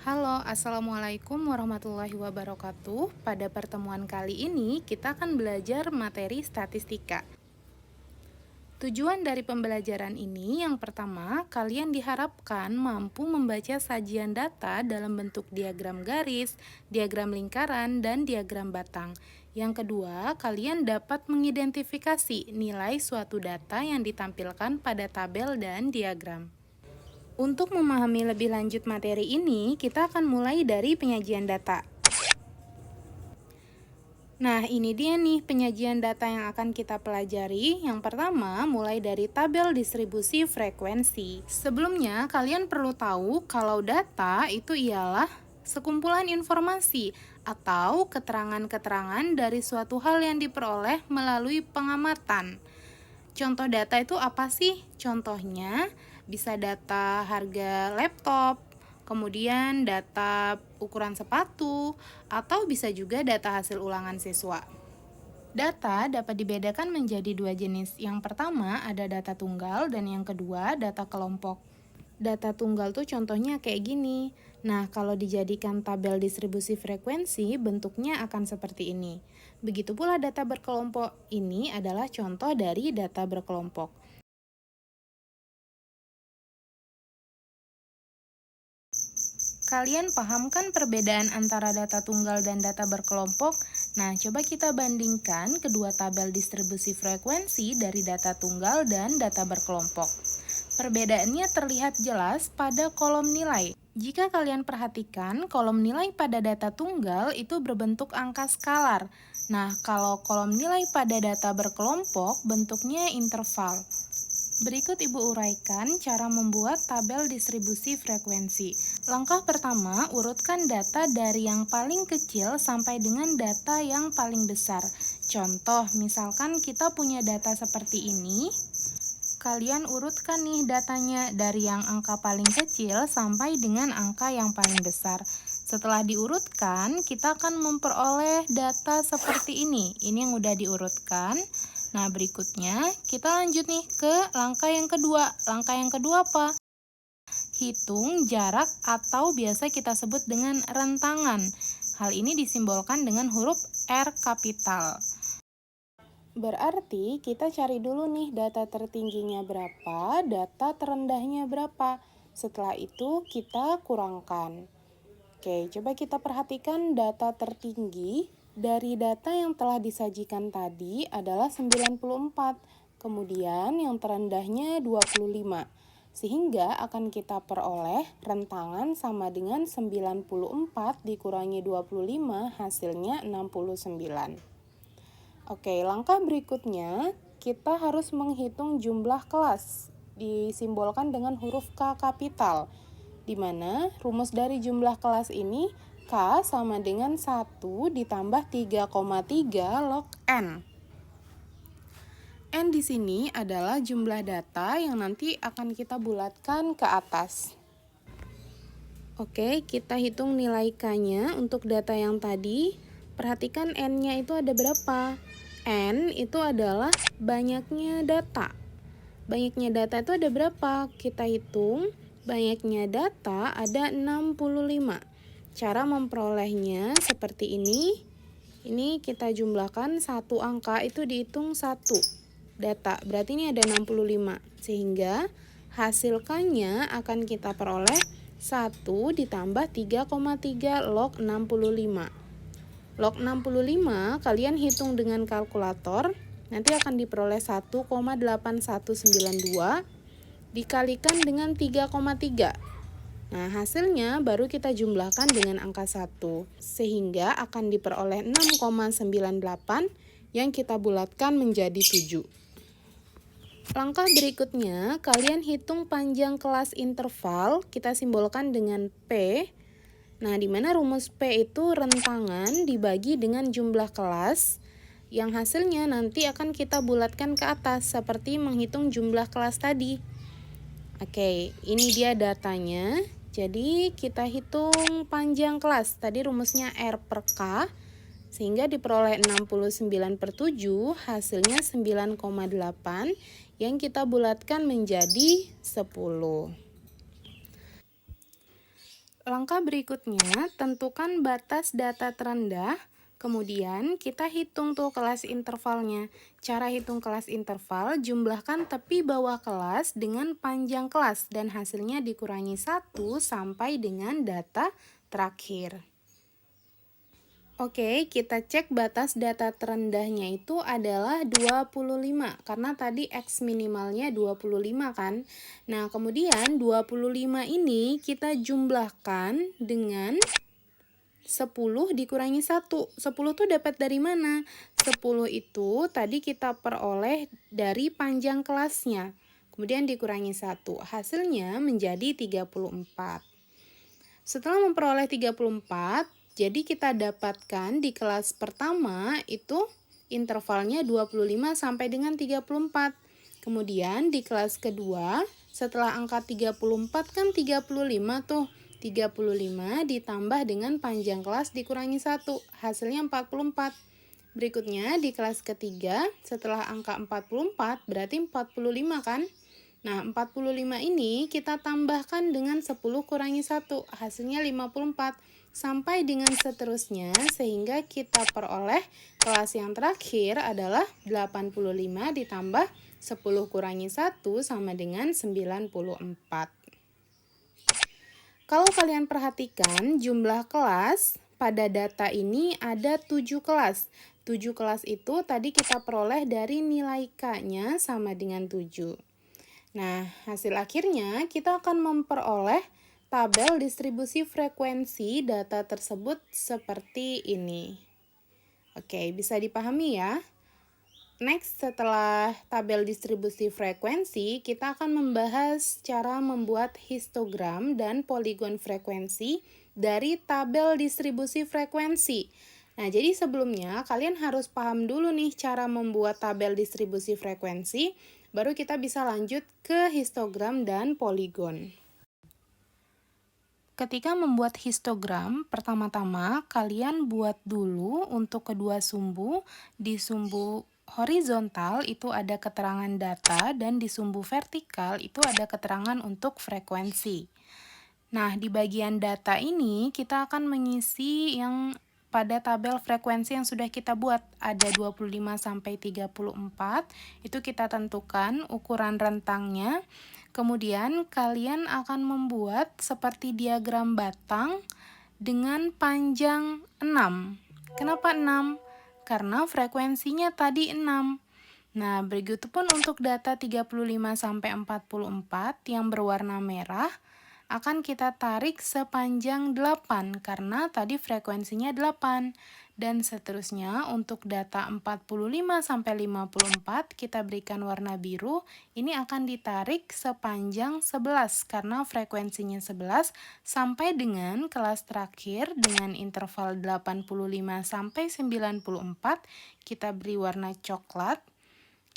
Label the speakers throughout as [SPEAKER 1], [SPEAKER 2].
[SPEAKER 1] Halo, Assalamualaikum warahmatullahi wabarakatuh. Pada pertemuan kali ini, kita akan belajar materi statistika. Tujuan dari pembelajaran ini, yang pertama, kalian diharapkan mampu membaca sajian data dalam bentuk diagram garis, diagram lingkaran, dan diagram batang. Yang kedua, kalian dapat mengidentifikasi nilai suatu data yang ditampilkan pada tabel dan diagram. Untuk memahami lebih lanjut materi ini, kita akan mulai dari penyajian data. Nah, ini dia nih penyajian data yang akan kita pelajari. Yang pertama, mulai dari tabel distribusi frekuensi. Sebelumnya, kalian perlu tahu kalau data itu ialah sekumpulan informasi atau keterangan-keterangan dari suatu hal yang diperoleh melalui pengamatan. Contoh data itu apa sih? Contohnya bisa data harga laptop, kemudian data ukuran sepatu, atau bisa juga data hasil ulangan siswa. Data dapat dibedakan menjadi dua jenis. Yang pertama ada data tunggal dan yang kedua data kelompok. Data tunggal tuh contohnya kayak gini. Nah, kalau dijadikan tabel distribusi frekuensi, bentuknya akan seperti ini. Begitu pula data berkelompok. Ini adalah contoh dari data berkelompok. Kalian pahamkan perbedaan antara data tunggal dan data berkelompok? Nah, coba kita bandingkan kedua tabel distribusi frekuensi dari data tunggal dan data berkelompok. Perbedaannya terlihat jelas pada kolom nilai. Jika kalian perhatikan, kolom nilai pada data tunggal itu berbentuk angka skalar. Nah, kalau kolom nilai pada data berkelompok bentuknya interval. Berikut Ibu uraikan cara membuat tabel distribusi frekuensi. Langkah pertama, urutkan data dari yang paling kecil sampai dengan data yang paling besar. Contoh, misalkan kita punya data seperti ini. Kalian urutkan nih datanya dari yang angka paling kecil sampai dengan angka yang paling besar. Setelah diurutkan, kita akan memperoleh data seperti ini. Ini yang udah diurutkan. Nah, berikutnya kita lanjut nih ke langkah yang kedua. Langkah yang kedua apa? Hitung jarak atau biasa kita sebut dengan rentangan. Hal ini disimbolkan dengan huruf R kapital. Berarti kita cari dulu nih data tertingginya berapa, data terendahnya berapa. Setelah itu kita kurangkan. Oke, coba kita perhatikan data tertinggi dari data yang telah disajikan tadi adalah 94. Kemudian yang terendahnya 25. Sehingga akan kita peroleh rentangan sama dengan 94 dikurangi 25 hasilnya 69. Oke, langkah berikutnya kita harus menghitung jumlah kelas, disimbolkan dengan huruf K kapital, di mana rumus dari jumlah kelas ini K sama dengan 1 ditambah 3,3 log N. N di sini adalah jumlah data yang nanti akan kita bulatkan ke atas. Oke, kita hitung nilai K-nya untuk data yang tadi. Perhatikan N-nya itu ada berapa? N itu adalah banyaknya data. Banyaknya data itu ada berapa? Kita hitung. Banyaknya data ada 65. Cara memperolehnya seperti ini. Ini kita jumlahkan satu angka itu dihitung satu data. Berarti ini ada 65. Sehingga hasil K-nya akan kita peroleh 1 ditambah 3,3 log 65. Log 65 kalian hitung dengan kalkulator. Nanti akan diperoleh 1,8192 dikalikan dengan 3,3. Nah, hasilnya baru kita jumlahkan dengan angka 1. Sehingga akan diperoleh 6,98 yang kita bulatkan menjadi 7. Langkah berikutnya, kalian hitung panjang kelas interval, kita simbolkan dengan P. Nah, di mana rumus P itu rentangan dibagi dengan jumlah kelas, yang hasilnya nanti akan kita bulatkan ke atas, seperti menghitung jumlah kelas tadi. Oke, ini dia datanya. Jadi, kita hitung panjang kelas. Tadi rumusnya R per K, sehingga diperoleh 69/7, hasilnya 9,8, yang kita bulatkan menjadi 10. Langkah berikutnya, tentukan batas data terendah. Kemudian kita hitung tuh kelas intervalnya. Cara hitung kelas interval, jumlahkan tepi bawah kelas dengan panjang kelas dan hasilnya dikurangi 1 sampai dengan data terakhir. Oke, kita cek batas data terendahnya itu adalah 25 karena tadi X minimalnya 25 kan. Nah, kemudian 25 ini kita jumlahkan dengan 10 dikurangi 1. 10 tuh dapat dari mana? 10 itu tadi kita peroleh dari panjang kelasnya. Kemudian dikurangi 1. Hasilnya menjadi 34. Setelah memperoleh 34, jadi kita dapatkan di kelas pertama itu intervalnya 25 sampai dengan 34. Kemudian di kelas kedua, setelah angka 34 kan 35 tuh. 35 ditambah dengan panjang kelas dikurangi 1, hasilnya 44. Berikutnya di kelas ketiga, setelah angka 44 berarti 45 kan? Nah, 45 ini kita tambahkan dengan 10 kurangi 1, hasilnya 54. Sampai dengan seterusnya, sehingga kita peroleh kelas yang terakhir adalah 85 ditambah 10 kurangi 1 sama dengan 94. Kalau kalian perhatikan jumlah kelas pada data ini ada 7 kelas. 7 kelas itu tadi kita peroleh dari nilai K-nya sama dengan 7. Nah, hasil akhirnya kita akan memperoleh tabel distribusi frekuensi data tersebut seperti ini. Oke, bisa dipahami ya? Next, setelah tabel distribusi frekuensi, kita akan membahas cara membuat histogram dan poligon frekuensi dari tabel distribusi frekuensi. Nah, jadi sebelumnya kalian harus paham dulu nih cara membuat tabel distribusi frekuensi, baru kita bisa lanjut ke histogram dan poligon. Ketika membuat histogram, pertama-tama kalian buat dulu untuk kedua sumbu. Di sumbu horizontal itu ada keterangan data dan di sumbu vertikal itu ada keterangan untuk frekuensi. Nah, di bagian data ini kita akan mengisi yang pada tabel frekuensi yang sudah kita buat. Ada 25 sampai 34, itu kita tentukan ukuran rentangnya. Kemudian kalian akan membuat seperti diagram batang dengan panjang 6. Kenapa 6? Karena frekuensinya tadi 6. Nah, begitupun untuk data 35 sampai 44 yang berwarna merah akan kita tarik sepanjang 8 karena tadi frekuensinya 8. Dan seterusnya untuk data 45 sampai 54 kita berikan warna biru, ini akan ditarik sepanjang 11 karena frekuensinya 11 sampai dengan kelas terakhir dengan interval 85 sampai 94 kita beri warna coklat.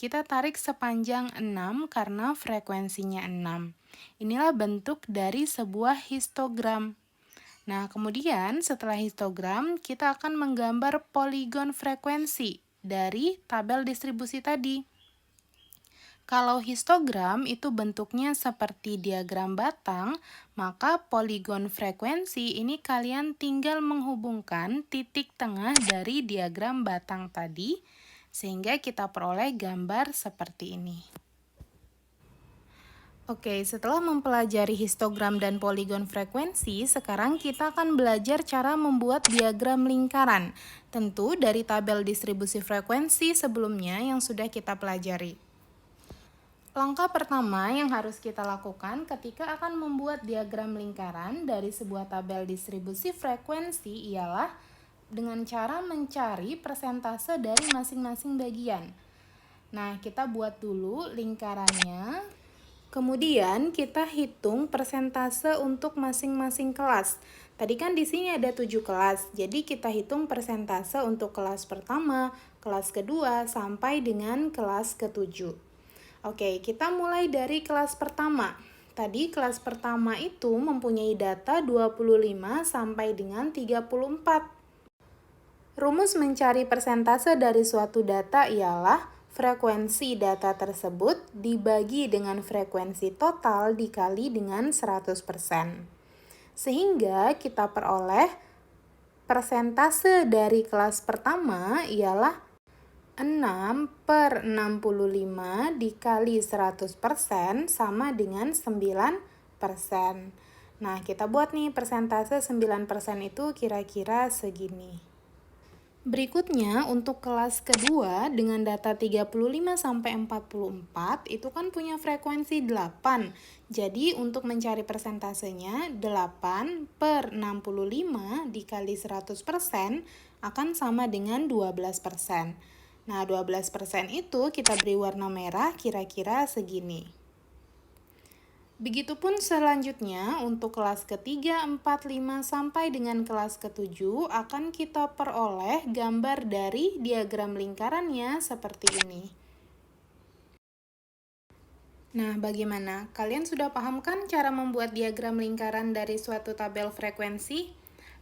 [SPEAKER 1] Kita tarik sepanjang 6 karena frekuensinya 6. Inilah bentuk dari sebuah histogram. Nah, kemudian setelah histogram, kita akan menggambar poligon frekuensi dari tabel distribusi tadi. Kalau histogram itu bentuknya seperti diagram batang, maka poligon frekuensi ini kalian tinggal menghubungkan titik tengah dari diagram batang tadi, sehingga kita peroleh gambar seperti ini. Oke, setelah mempelajari histogram dan poligon frekuensi, sekarang kita akan belajar cara membuat diagram lingkaran. Tentu dari tabel distribusi frekuensi sebelumnya yang sudah kita pelajari. Langkah pertama yang harus kita lakukan ketika akan membuat diagram lingkaran dari sebuah tabel distribusi frekuensi ialah dengan cara mencari persentase dari masing-masing bagian. Nah, kita buat dulu lingkarannya. Kemudian kita hitung persentase untuk masing-masing kelas. Tadi kan di sini ada 7 kelas, jadi kita hitung persentase untuk kelas pertama, kelas kedua, sampai dengan kelas ke-7. Oke, kita mulai dari kelas pertama. Tadi kelas pertama itu mempunyai data 25 sampai dengan 34. Rumus mencari persentase dari suatu data ialah frekuensi data tersebut dibagi dengan frekuensi total dikali dengan 100%. Sehingga kita peroleh persentase dari kelas pertama ialah 6/65 dikali 100% sama dengan 9%. Nah, kita buat nih persentase 9% itu kira-kira segini. Berikutnya, untuk kelas kedua dengan data 35-44 itu kan punya frekuensi 8. Jadi, untuk mencari persentasenya, 8/65 dikali 100% akan sama dengan 12%. Nah, 12% itu kita beri warna merah kira-kira segini. Begitupun selanjutnya untuk kelas ketiga, 4, 5, sampai dengan kelas ke-7 akan kita peroleh gambar dari diagram lingkarannya seperti ini. Nah, bagaimana? Kalian sudah paham kan cara membuat diagram lingkaran dari suatu tabel frekuensi?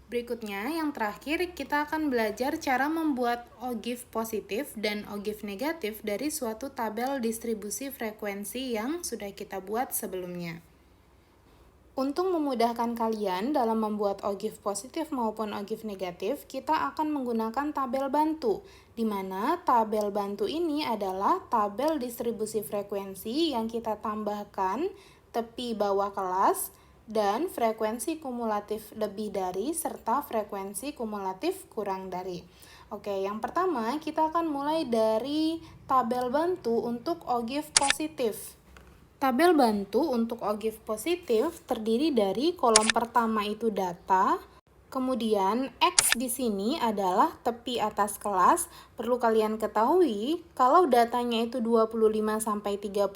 [SPEAKER 1] Berikutnya, yang terakhir, kita akan belajar cara membuat ogive positif dan ogive negatif dari suatu tabel distribusi frekuensi yang sudah kita buat sebelumnya. Untuk memudahkan kalian dalam membuat ogive positif maupun ogive negatif, kita akan menggunakan tabel bantu, di mana tabel bantu ini adalah tabel distribusi frekuensi yang kita tambahkan tepi bawah kelas, dan frekuensi kumulatif lebih dari, serta frekuensi kumulatif kurang dari. Oke, yang pertama kita akan mulai dari tabel bantu untuk ogive positif. Tabel bantu untuk ogive positif terdiri dari kolom pertama itu data, kemudian X di sini adalah tepi atas kelas. Perlu kalian ketahui, kalau datanya itu 25-34,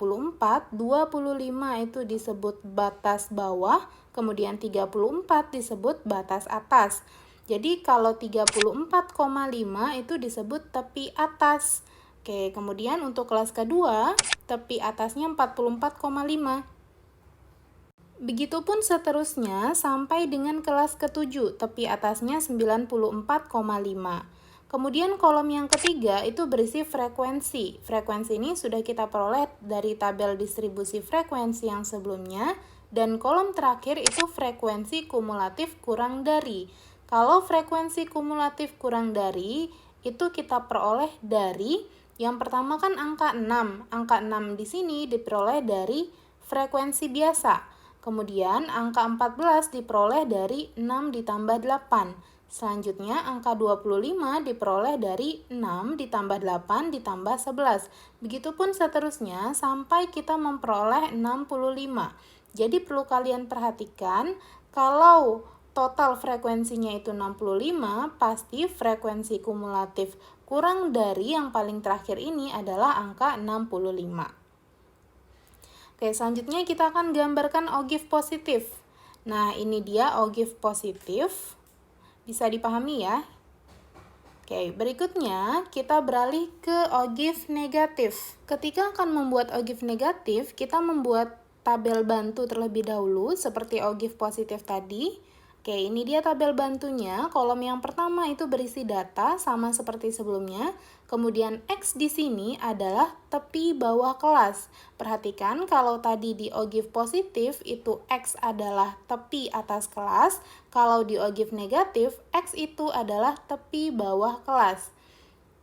[SPEAKER 1] 25 itu disebut batas bawah, kemudian 34 disebut batas atas. Jadi kalau 34,5 itu disebut tepi atas. Oke, kemudian untuk kelas kedua, tepi atasnya 44,5. Begitupun seterusnya sampai dengan kelas ke-7, tepi atasnya 94,5. Kemudian kolom yang ketiga itu berisi frekuensi. Frekuensi ini sudah kita peroleh dari tabel distribusi frekuensi yang sebelumnya, dan kolom terakhir itu frekuensi kumulatif kurang dari. Kalau frekuensi kumulatif kurang dari, itu kita peroleh dari yang pertama kan angka 6. Angka 6 di sini diperoleh dari frekuensi biasa. Kemudian angka 14 diperoleh dari 6 ditambah 8. Selanjutnya angka 25 diperoleh dari 6 ditambah 8 ditambah 11. Begitupun seterusnya sampai kita memperoleh 65. Jadi perlu kalian perhatikan, kalau total frekuensinya itu 65, pasti frekuensi kumulatif kurang dari yang paling terakhir ini adalah angka 65. Oke, selanjutnya kita akan gambarkan ogive positif. Nah, ini dia ogive positif. Bisa dipahami ya? Oke, berikutnya kita beralih ke ogive negatif. Ketika akan membuat ogive negatif, kita membuat tabel bantu terlebih dahulu seperti ogive positif tadi. Oke, ini dia tabel bantunya. Kolom yang pertama itu berisi data sama seperti sebelumnya. Kemudian X di sini adalah tepi bawah kelas. Perhatikan kalau tadi di ogive positif itu X adalah tepi atas kelas. Kalau di ogive negatif, X itu adalah tepi bawah kelas.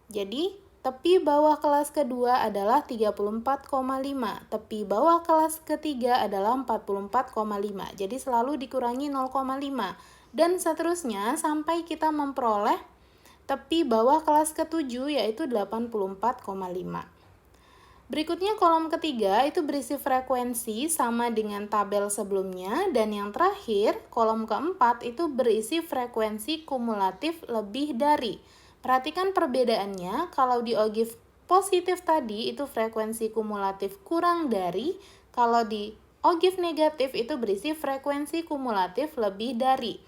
[SPEAKER 1] Jadi, tepi bawah kelas kedua adalah 34,5. Tepi bawah kelas ketiga adalah 44,5. Jadi selalu dikurangi 0,5. Dan seterusnya sampai kita memperoleh tepi bawah kelas ke-7 yaitu 84,5. Berikutnya kolom ketiga itu berisi frekuensi sama dengan tabel sebelumnya. Dan yang terakhir, kolom keempat itu berisi frekuensi kumulatif lebih dari. Perhatikan perbedaannya, kalau di ogive positif tadi itu frekuensi kumulatif kurang dari, kalau di ogive negatif itu berisi frekuensi kumulatif lebih dari.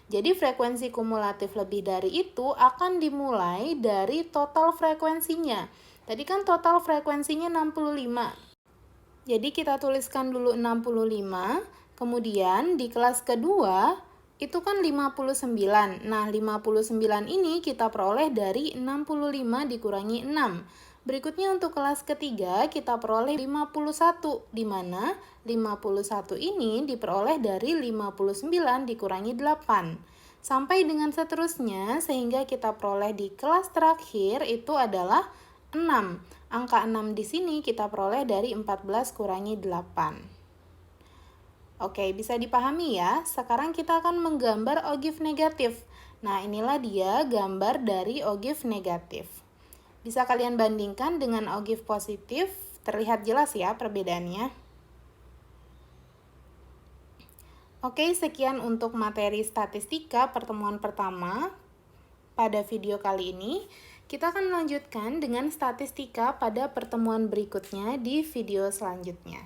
[SPEAKER 1] Jadi frekuensi kumulatif lebih dari itu akan dimulai dari total frekuensinya. Tadi kan total frekuensinya 65. Jadi kita tuliskan dulu 65, kemudian di kelas kedua itu kan 59. Nah, 59 ini kita peroleh dari 65 dikurangi 6. Berikutnya untuk kelas ketiga kita peroleh 51, di mana 51 ini diperoleh dari 59 dikurangi 8. Sampai dengan seterusnya sehingga kita peroleh di kelas terakhir itu adalah 6. Angka 6 di sini kita peroleh dari 14 kurangi 8. Oke, bisa dipahami ya. Sekarang kita akan menggambar ogive negatif. Nah, inilah dia gambar dari ogive negatif. Bisa kalian bandingkan dengan ogive positif, terlihat jelas ya perbedaannya. Oke, sekian untuk materi statistika pertemuan pertama. Pada video kali ini, kita akan melanjutkan dengan statistika pada pertemuan berikutnya di video selanjutnya.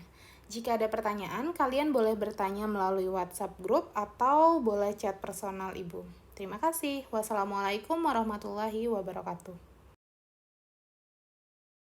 [SPEAKER 1] Jika ada pertanyaan, kalian boleh bertanya melalui WhatsApp grup atau boleh chat personal Ibu. Terima kasih. Wassalamualaikum warahmatullahi wabarakatuh.